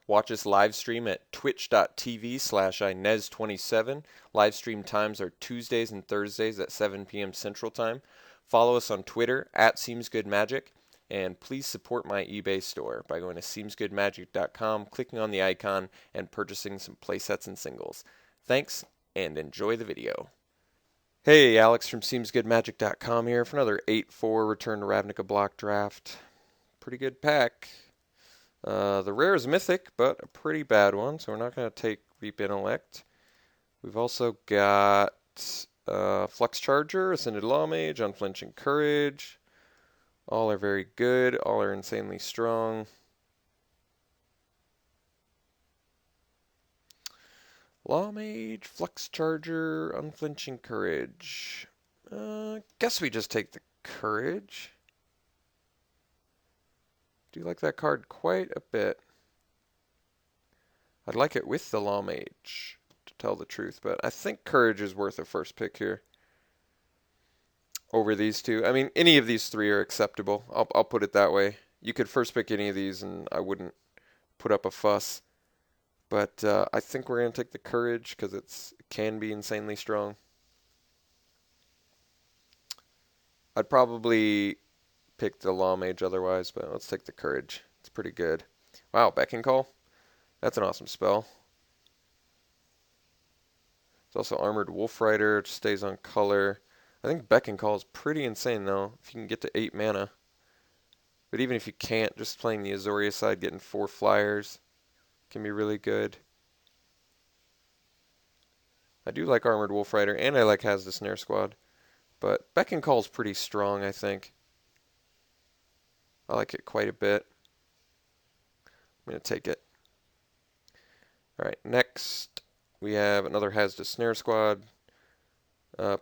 Watch us live stream at twitch.tv/Inez27. Live stream times are Tuesdays and Thursdays at 7 p.m. Central Time. Follow us on Twitter at SeemsGoodMagic. And please support my eBay store by going to SeemsGoodMagic.com, clicking on the icon, and purchasing some playsets and singles. Thanks, and enjoy the video. Hey, Alex from SeemsGoodMagic.com here for another 8-4 Return to Ravnica block draft. Pretty good pack. The rare is Mythic, but a pretty bad one, so we're not going to take Reap Intellect. We've also got Flux Charger, Ascended Lawmage, Unflinching Courage. All are very good. All are insanely strong. Lawmage, Flux Charger, Unflinching Courage. Guess we just take the Courage. Do like that card quite a bit. I'd like it with the Lawmage, to tell the truth, but I think Courage is worth a first pick here over these two. I mean, any of these three are acceptable. I'll put it that way. You could first pick any of these, and I wouldn't put up a fuss. But I think we're going to take the Courage because it can be insanely strong. I'd probably pick the Lawmage otherwise, but let's take the Courage. It's pretty good. Wow, Beckon Call? That's an awesome spell. It's also Armored Wolf Rider, which stays on color. I think Beckon Call is pretty insane, though, if you can get to 8 mana. But even if you can't, just playing the Azoria side, getting 4 flyers can be really good. I do like Armored Wolf Rider, and I like Has the Snare Squad. But Beckon Call is pretty strong, I think. I like it quite a bit. I'm going to take it. Alright, next we have another Has the Snare Squad.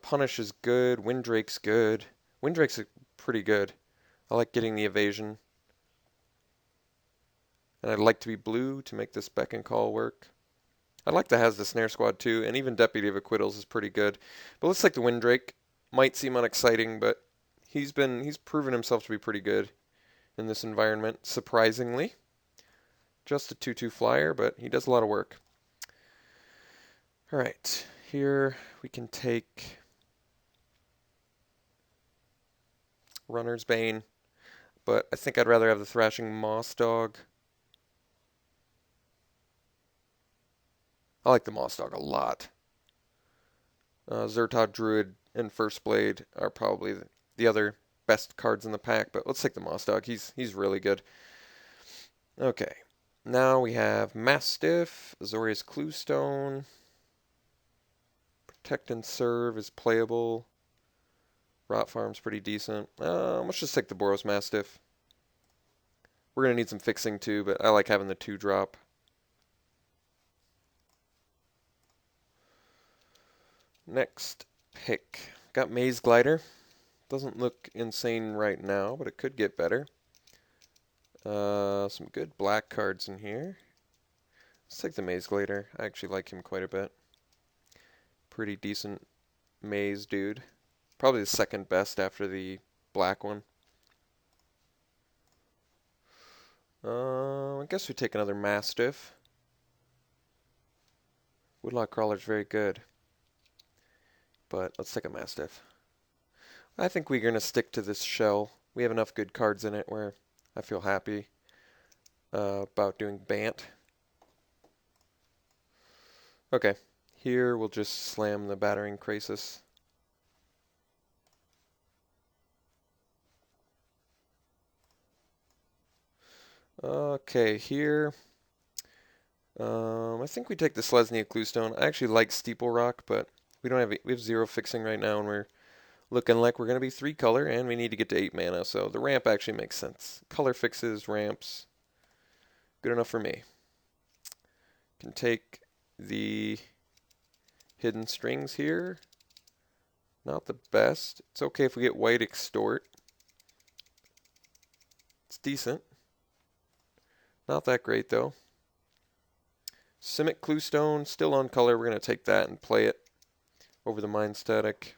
Punish is good. Windrake's good. Windrake's pretty good. I like getting the evasion. And I'd like to be blue to make this Beckon Call work. I'd like to Has the Snare Squad too, and even Deputy of Acquittals is pretty good. But let's take the Windrake. Might seem unexciting, but he's proven himself to be pretty good in this environment, surprisingly. Just a 2/2 flyer, but he does a lot of work. Alright, here we can take Runner's Bane, but I think I'd rather have the Thrashing Moss Dog. I like the Moss Dog a lot. Zertod Druid and First Blade are probably the other best cards in the pack, but let's take the Moss Dog. He's really good. Okay, now we have Mastiff, Azorius Cluestone. Protect and Serve is playable. Rot Farm's pretty decent. Let's just take the Boros Mastiff. We're going to need some fixing too, but I like having the 2-drop. Next pick. Got Maze Glider. Doesn't look insane right now, but it could get better. Some good black cards in here. Let's take the Maze Glider. I actually like him quite a bit. Pretty decent maze dude. Probably the second best after the black one. I guess we take another Mastiff. Woodlock Crawler's very good. But let's take a Mastiff. I think we're going to stick to this shell. We have enough good cards in it where I feel happy about doing Bant. Okay, here we'll just slam the Battering Krasis. Okay, here I think we take the Selesnya Cluestone. I actually like Steeple Rock, but we have 0 fixing right now, and we're looking like we're going to be 3 color, and we need to get to 8 mana, so the ramp actually makes sense. Color fixes, ramps, good enough for me. Can take the Hidden Strings here. Not the best. It's okay if we get White Extort. It's decent. Not that great, though. Simic Cluestone, still on color. We're going to take that and play it over the Mind Static.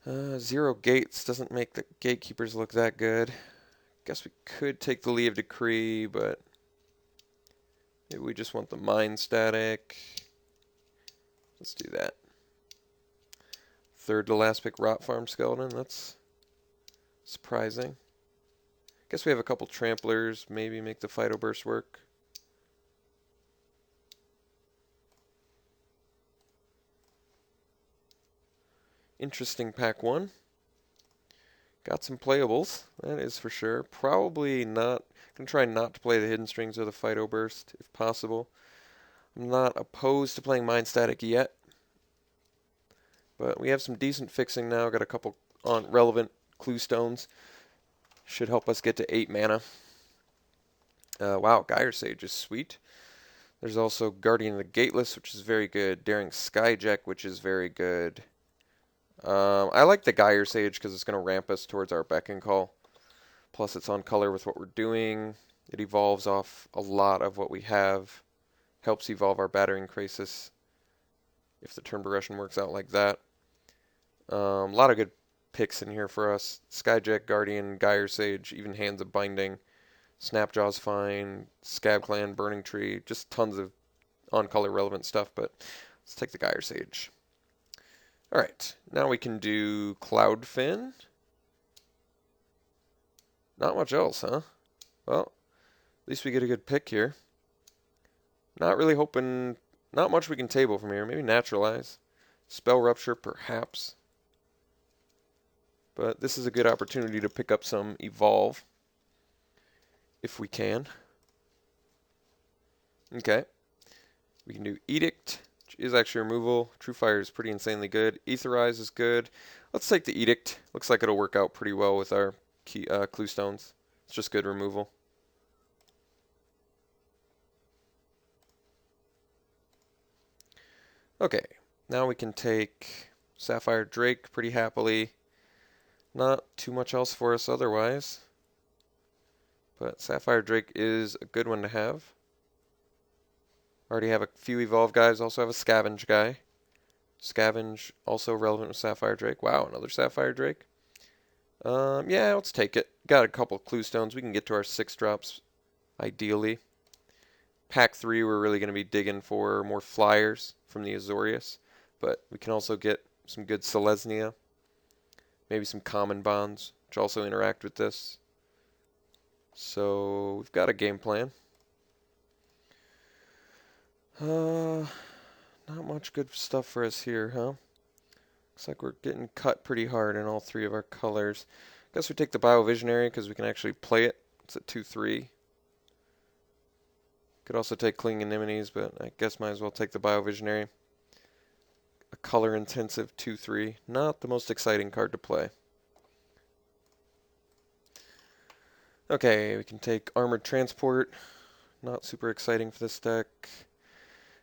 0 gates doesn't make the Gatekeepers look that good. Guess we could take the Lee of Decree, but maybe we just want the Mind Static. Let's do that. Third to last pick, Rot Farm Skeleton. That's surprising. Guess we have a couple Tramplers. Maybe make the Phyto Burst work. Interesting pack one. Got some playables, that is for sure. Probably not. Gonna try not to play the Hidden Strings or the Phyto Burst if possible. I'm not opposed to playing Mind Static yet, but we have some decent fixing now. Got a couple on relevant clue stones. Should help us get to 8 mana. Wow, Gyre Sage is sweet. There's also Guardian of the Gateless, which is very good. Daring Skyjack, which is very good. I like the Gyre Sage because it's going to ramp us towards our Beck and Call. Plus, it's on color with what we're doing. It evolves off a lot of what we have. Helps evolve our Battering Krasis if the turn progression works out like that. A lot of good picks in here for us. Skyjack, Guardian, Gyre Sage, even Hands of Binding. Snapjaw's fine. Scab Clan, Burning Tree. Just tons of on-color relevant stuff, but let's take the Gyre Sage. Alright, now we can do Cloudfin. Not much else, huh? Well, at least we get a good pick here. Not really hoping... Not much we can table from here. Maybe Naturalize. Spell Rupture, perhaps. But this is a good opportunity to pick up some Evolve. If we can. Okay. We can do Edict, which is actually removal. True Fire is pretty insanely good. Aetherize is good. Let's take the Edict. Looks like it'll work out pretty well with our key, clue stones. It's just good removal. Okay, now we can take Sapphire Drake pretty happily. Not too much else for us otherwise. But Sapphire Drake is a good one to have. Already have a few Evolve guys. Also have a Scavenge guy. Scavenge, also relevant with Sapphire Drake. Wow, another Sapphire Drake. Yeah, let's take it. Got a couple clue stones. We can get to our 6 drops, ideally. Pack 3, we're really going to be digging for more flyers from the Azorius. But we can also get some good Selesnya. Maybe some Common Bonds, which also interact with this. So, we've got a game plan. Not much good stuff for us here, huh? Looks like we're getting cut pretty hard in all 3 of our colors. Guess we take the Biovisionary because we can actually play it. It's a 2/3. Could also take Clinging Anemones, but I guess might as well take the Biovisionary. A color-intensive 2/3. Not the most exciting card to play. Okay, we can take Armored Transport. Not super exciting for this deck.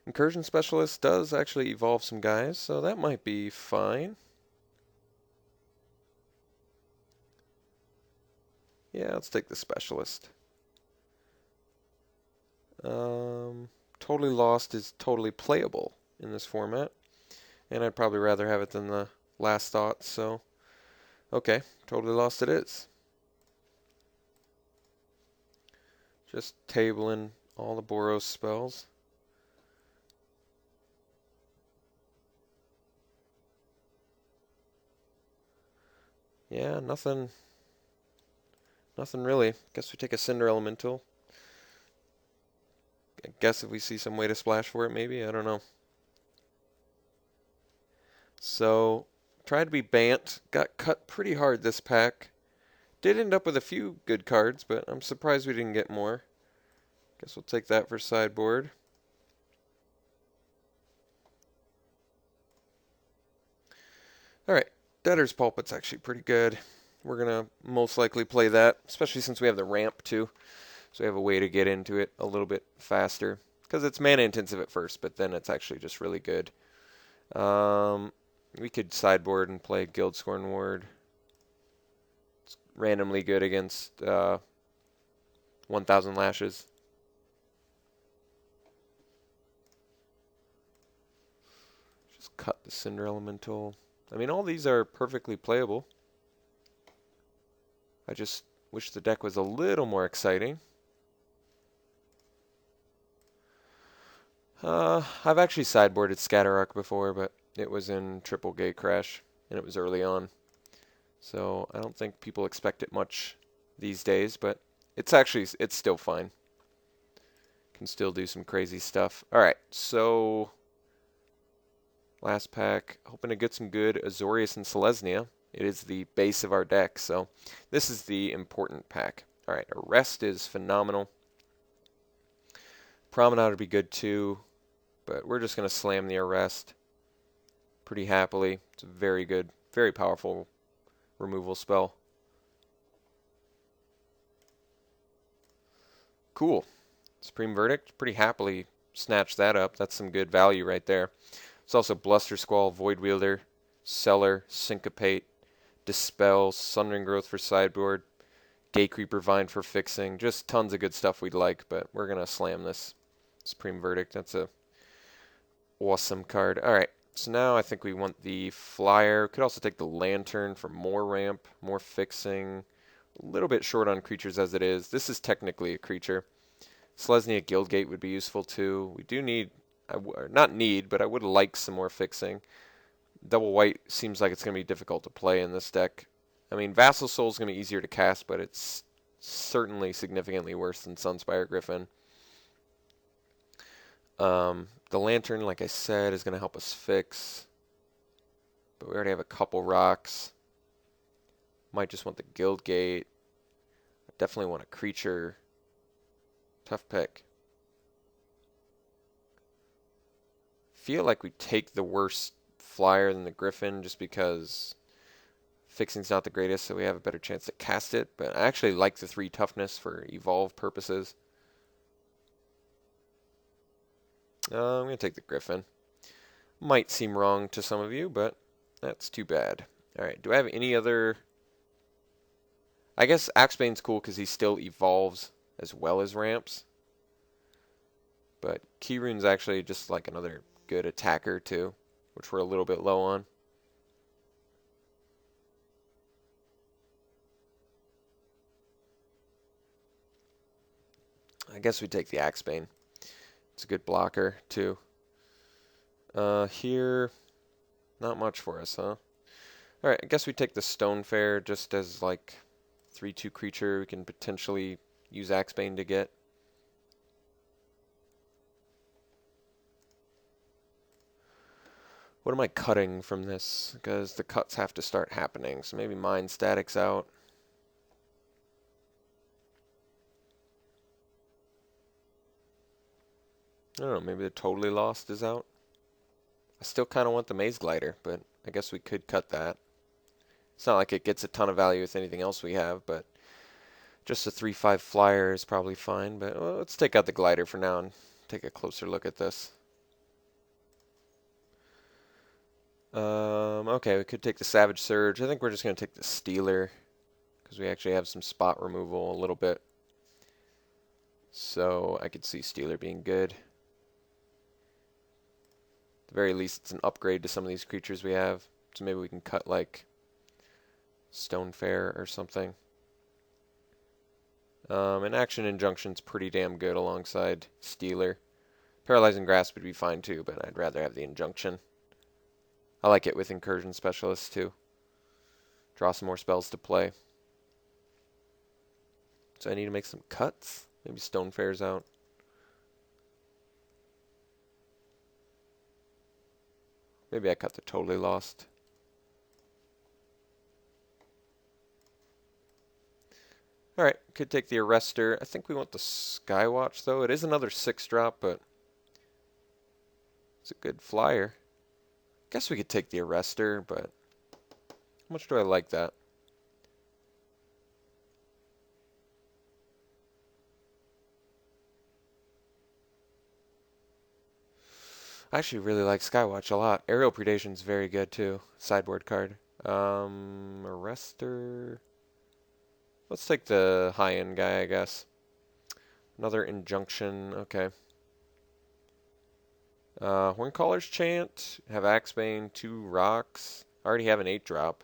Incursion Specialist does actually evolve some guys, so that might be fine. Yeah, let's take the Specialist. Totally Lost is totally playable in this format. And I'd probably rather have it than the Last Thought, so... Okay, Totally Lost it is. Just tabling all the Boros spells. Yeah, nothing really. Guess we take a Cinder Elemental. I guess if we see some way to splash for it, maybe. I don't know. So, tried to be Bant. Got cut pretty hard this pack. Did end up with a few good cards, but I'm surprised we didn't get more. Guess we'll take that for sideboard. Alright, Debtor's Pulpit's actually pretty good. We're going to most likely play that, especially since we have the ramp too. So we have a way to get into it a little bit faster. Because it's mana intensive at first, but then it's actually just really good. We could sideboard and play Guildscorn Ward. It's randomly good against 1,000 Lashes. Just cut the Cinder Elemental. I mean, all these are perfectly playable. I just Wish the deck was a little more exciting. I've actually sideboarded Scatterark before, but it was in triple gate crash, and it was early on. So I don't think people expect it much these days, but it's still fine. Can still do some crazy stuff. Alright, so last pack, hoping to get some good Azorius and Selesnya. It is the base of our deck, so this is the important pack. Alright, Arrest is phenomenal. Promenade would be good too, but we're just going to slam the Arrest pretty happily. It's a very good, very powerful removal spell. Cool. Supreme Verdict, pretty happily snatch that up. That's some good value right there. It's also Bluster Squall, Void Wielder, Cellar, Syncopate, Dispel, Sundering Growth for sideboard, Gatecreeper Vine for fixing. Just tons of good stuff we'd like, but we're going to slam this Supreme Verdict. That's a awesome card. Alright, so now I think we want the Flyer. Could also take the Lantern for more ramp, more fixing. A little bit short on creatures as it is. This is technically a creature. Selesnya Guildgate would be useful too. We do need, not need, but I would like some more fixing. Double white seems like it's going to be difficult to play in this deck. I mean, Vassal Soul is going to be easier to cast, but it's certainly significantly worse than Sunspire Griffin. The Lantern, like I said, is going to help us fix. But we already have a couple rocks. Might just want the Guildgate. I definitely want a creature. Tough pick. Feel like we take the worse Flyer than the Griffin just because fixing's not the greatest, so we have a better chance to cast it. But I actually like the 3 toughness for evolve purposes. I'm going to take the Griffin. Might seem wrong to some of you, but that's too bad. Alright, do I have any other... I guess Axebane's cool because he still evolves as well as ramps. But Keyrune's actually just like another good attacker too, which we're a little bit low on. I guess we take the Axebane. It's a good blocker too. Here, not much for us, huh? Alright, I guess we take the Stonefair just as like 3/2 creature we can potentially use Axebane to get. What am I cutting from this? Because the cuts have to start happening. So maybe Mind Static's out. I don't know, maybe the Totally Lost is out. I still kind of want the Maze Glider, but I guess we could cut that. It's not like it gets a ton of value with anything else we have, but just a 3/5 Flyer is probably fine. But well, let's take out the Glider for now and take a closer look at this. Okay, we could take the Savage Surge. I think we're just going to take the Stealer because we actually have some spot removal a little bit. So I could see Stealer being good. At the very least, it's an upgrade to some of these creatures we have. So maybe we can cut like Stonefair or something. And Action Injunction's pretty damn good alongside Stealer. Paralyzing Grasp would be fine too, but I'd rather have the Injunction. I like it with Incursion Specialists too. Draw some more spells to play. So I need to make some cuts. Maybe Stonefair's out. Maybe I cut the Totally Lost. Alright, could take the Arrestor. I think we want the Skywatch though. It is another 6-drop, but it's a good flyer. Guess we could take the Arrestor, but how much do I like that? I actually really like Skywatch a lot. Aerial Predation's very good too. Sideboard card. Arrestor. Let's take the high-end guy, I guess. Another Injunction. Okay. Horncaller's Chant. Have Axebane, 2 rocks. I already have an 8-drop.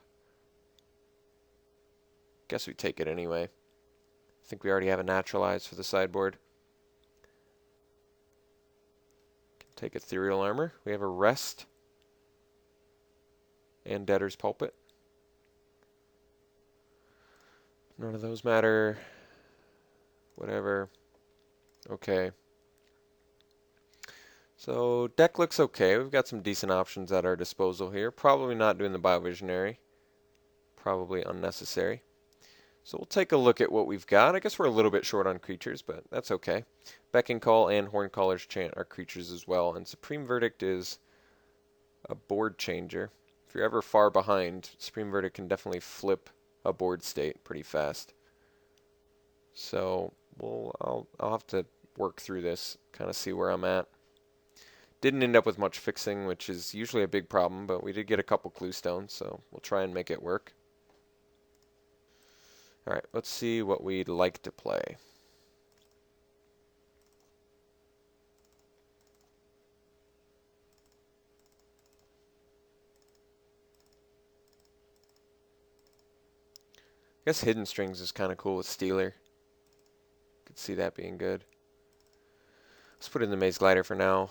Guess we take it anyway. think we already have a naturalize for the sideboard. Can take Ethereal Armor. We have a Rest and Debtor's Pulpit. None of those matter. Whatever. Okay. So deck looks okay. We've got some decent options at our disposal here. Probably not doing the Biovisionary. Probably unnecessary. So we'll take a look at what we've got. I guess we're a little bit short on creatures, but that's okay. Beck and Call and Horncaller's Chant are creatures as well. And Supreme Verdict is a board changer. If you're ever far behind, Supreme Verdict can definitely flip a board state pretty fast. So I'll have to work through this, kind of see where I'm at. Didn't end up with much fixing, which is usually a big problem, but we did get a couple clue stones, so we'll try and make it work. Alright, let's see what we'd like to play. I guess Hidden Strings is kind of cool with Stealer. Could see that being good. Let's put in the Maze Glider for now.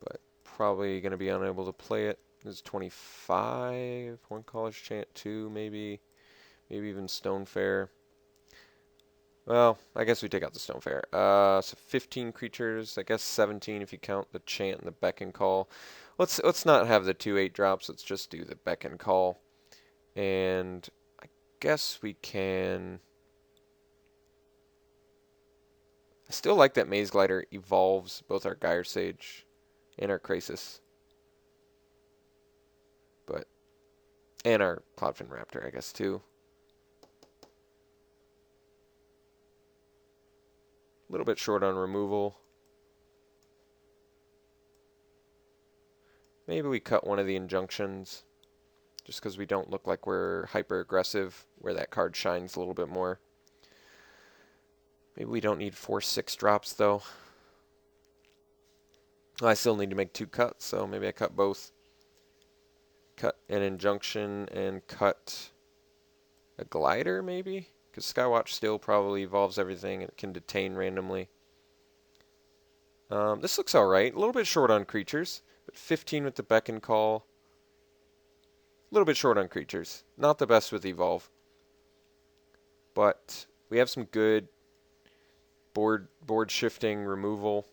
But probably going to be unable to play it. This is 25. Horncaller's Chant 2, maybe. Maybe even Stonefair. Well, I guess we take out the Stonefair. So 15 creatures. I guess 17 if you count the Chant and the Beck and Call. Let's not have the 2/8 drops. Let's just do the Beck and Call. And I guess we can... I still like that Maze Glider evolves both our Gyre Sage and our Krasis. And our Cloudfin Raptor, I guess, too. A little bit short on removal. Maybe we cut one of the Injunctions, just because we don't look like we're hyper-aggressive, where that card shines a little bit more. Maybe we don't need 4/6 drops, though. I still need to make 2 cuts, so maybe I cut both. Cut an Injunction and cut a Glider, maybe? Because Skywatch still probably evolves everything and it can detain randomly. This looks alright. A little bit short on creatures, but 15 with the Beck and Call. A little bit short on creatures. Not the best with Evolve. But we have some good board shifting removal.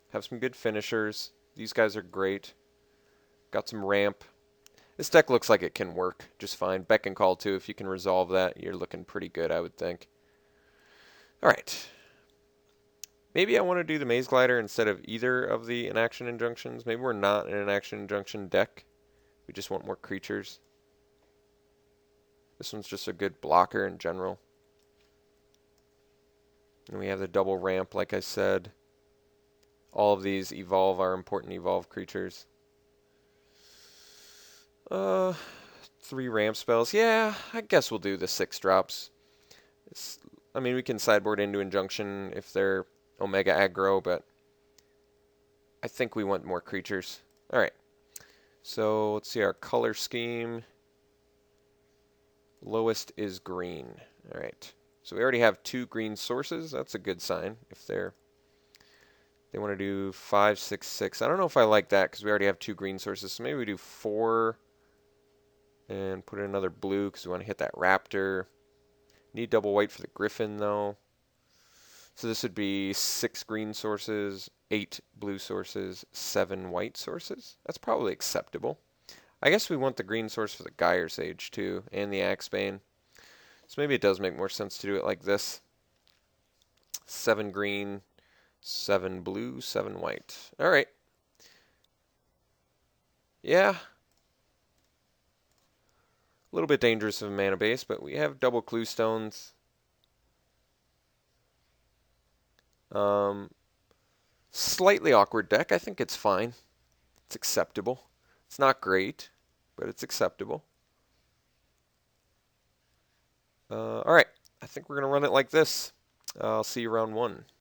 Have some good finishers. These guys are great. Got some ramp. This deck looks like it can work just fine. Beck and Call, too. If you can resolve that, you're looking pretty good, I would think. Alright. Maybe I want to do the Maze Glider instead of either of the Inaction Injunctions. Maybe we're not an Inaction Injunction deck. We just want more creatures. This one's just a good blocker in general. And we have the double ramp, like I said. All of these evolve our important evolve creatures. 3 ramp spells. Yeah, I guess we'll do the 6 drops. I mean, we can sideboard into Injunction if they're Omega aggro, but I think we want more creatures. Alright. So, let's see our color scheme. Lowest is green. Alright. So we already have 2 green sources. That's a good sign. If they want to do 5, 6, 6. I don't know if I like that because we already have 2 green sources. So maybe we do 4 and put in another blue because we want to hit that Raptor. Need double white for the Griffin though. So this would be 6 green sources, 8 blue sources, 7 white sources. That's probably acceptable. I guess we want the green source for the Gyre Sage too, and the Axebane. So maybe it does make more sense to do it like this. 7 green, 7 blue, 7 white. Alright. Yeah. A little bit dangerous of a mana base, but we have double clue stones. Slightly awkward deck. I think it's fine. It's acceptable. It's not great, but it's acceptable. Alright. I think we're going to run it like this. I'll see you round 1.